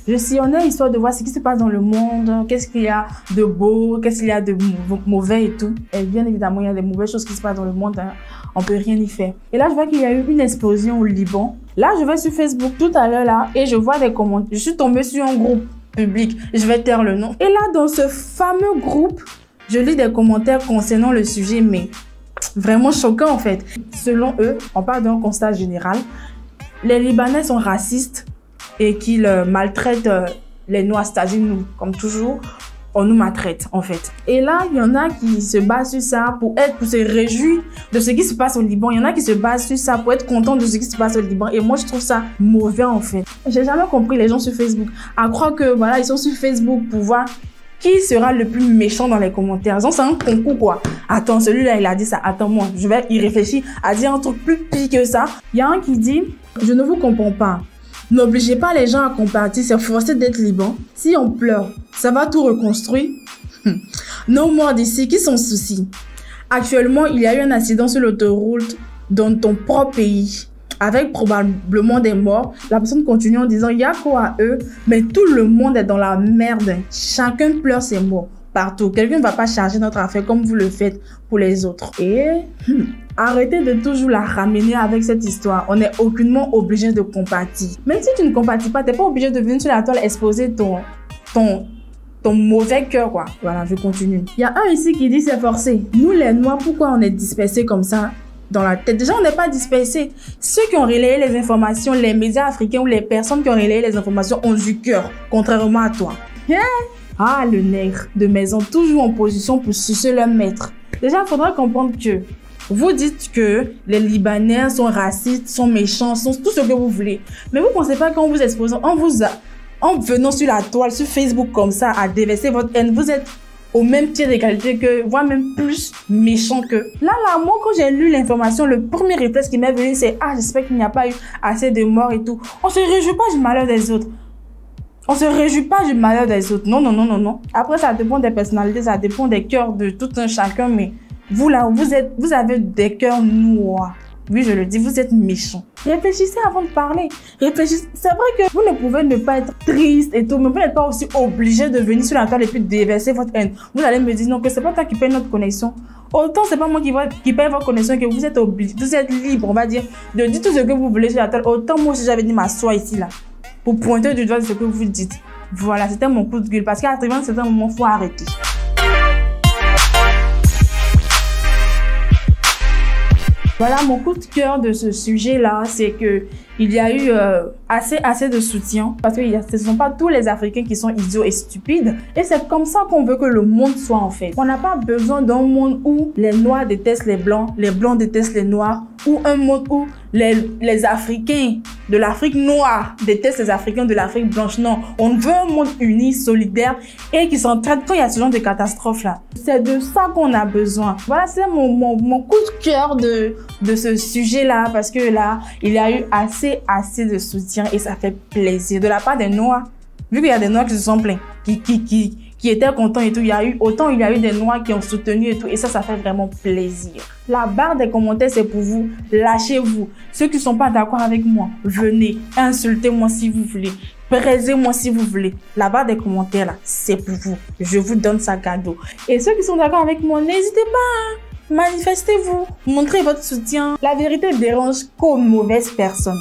Je sillonnais histoire de voir ce qui se passe dans le monde, qu'est-ce qu'il y a de beau, qu'est-ce qu'il y a de mauvais et tout. Et bien évidemment, il y a des mauvaises choses qui se passent dans le monde, hein. On peut rien y faire. Et là, je vois qu'il y a eu une explosion au Liban. Là, je vais sur Facebook tout à l'heure là et je vois des commentaires. Je suis tombée sur un groupe public. Je vais taire le nom. Et là, dans ce fameux groupe, je lis des commentaires concernant le sujet, mais vraiment choquant en fait. Selon eux, on parle d'un constat général. Les Libanais sont racistes et qu'ils maltraitent les Noirs, c'est-à-dire nous, comme toujours, on nous maltraite en fait. Et là, il y en a qui se basent sur ça pour se réjouir de ce qui se passe au Liban. Il y en a qui se basent sur ça pour être contents de ce qui se passe au Liban. Et moi, je trouve ça mauvais en fait. J'ai jamais compris les gens sur Facebook à croire que voilà, ils sont sur Facebook pour voir qui sera le plus méchant dans les commentaires. C'est un concours quoi. Attends, celui-là, il a dit ça. Attends, moi, je vais y réfléchir à dire un truc plus pire que ça. Il y a un qui dit, je ne vous comprends pas. N'obligez pas les gens à compatir, c'est forcé d'être Liban. Si on pleure, ça va tout reconstruire. No more d'ici, qui sont soucis? Actuellement, il y a eu un accident sur l'autoroute dans ton propre pays, avec probablement des morts. La personne continue en disant, il y a quoi à eux? Mais tout le monde est dans la merde. Chacun pleure ses morts. Partout. Quelqu'un ne va pas charger notre affaire comme vous le faites pour les autres. Et arrêtez de toujours la ramener avec cette histoire. On n'est aucunement obligé de compatir. Même si tu ne compatis pas, tu n'es pas obligé de venir sur la toile exposer ton mauvais cœur, quoi. Voilà, je continue. Il y a un ici qui dit c'est forcé. Nous, les Noirs, pourquoi on est dispersés comme ça dans la tête? Déjà, on n'est pas dispersés. Ceux qui ont relayé les informations, les médias africains ou les personnes qui ont relayé les informations ont du cœur, contrairement à toi. Yeah. Ah, le nègre de maison, toujours en position pour sucer leur maître. Déjà, il faudra comprendre que vous dites que les Libanais sont racistes, sont méchants, sont tout ce que vous voulez. Mais vous ne pensez pas qu'en vous exposant, en venant sur la toile, sur Facebook comme ça, à déverser votre haine, vous êtes au même pied d'égalité que, voire même plus méchant que. Là, moi, quand j'ai lu l'information, le premier réflexe qui m'est venu, c'est « Ah, j'espère qu'il n'y a pas eu assez de morts et tout. » On se réjouit pas du malheur des autres. On se réjouit pas du malheur des autres. Non, non, non, non, non. Après, ça dépend des personnalités, ça dépend des cœurs de tout un chacun, mais vous là, vous avez des cœurs noirs. Oui, je le dis, vous êtes méchants. Réfléchissez avant de parler. Réfléchissez. C'est vrai que vous ne pouvez ne pas être triste et tout, mais vous n'êtes pas aussi obligé de venir sur la table et puis déverser votre haine. Vous allez me dire non, que c'est pas toi qui paye notre connexion. Autant c'est pas moi qui paye votre connexion que vous êtes obligé, vous êtes libre, on va dire, de dire tout ce que vous voulez sur la table. Autant moi si j'avais dit m'asseoir ici là, pour pointer du doigt ce que vous dites. Voilà, c'était mon coup de gueule. Parce qu'à un certain moment, il faut arrêter. Voilà, mon coup de cœur de ce sujet-là, c'est que il y a eu assez de soutien. Parce que ce ne sont pas tous les Africains qui sont idiots et stupides. Et c'est comme ça qu'on veut que le monde soit en fait. On n'a pas besoin d'un monde où les Noirs détestent les Blancs détestent les Noirs, ou un monde où les Africains de l'Afrique noire détestent les Africains de l'Afrique blanche. Non, on veut un monde uni, solidaire et qui s'entraide quand il y a ce genre de catastrophe là. C'est de ça qu'on a besoin. Voilà, c'est mon coup de cœur de ce sujet là, parce que là, il y a eu assez de soutien et ça fait plaisir de la part des Noirs. Vu qu'il y a des Noirs qui se sont plaints, qui étaient contents et tout, il y a eu des Noirs qui ont soutenu et tout, et ça fait vraiment plaisir. La barre des commentaires, c'est pour vous. Lâchez-vous. Ceux qui ne sont pas d'accord avec moi, venez, insultez-moi si vous voulez, praisez-moi si vous voulez. La barre des commentaires, là, c'est pour vous. Je vous donne ça cadeau. Et ceux qui sont d'accord avec moi, n'hésitez pas, hein. Manifestez-vous, montrez votre soutien. La vérité dérange qu'aux mauvaises personnes.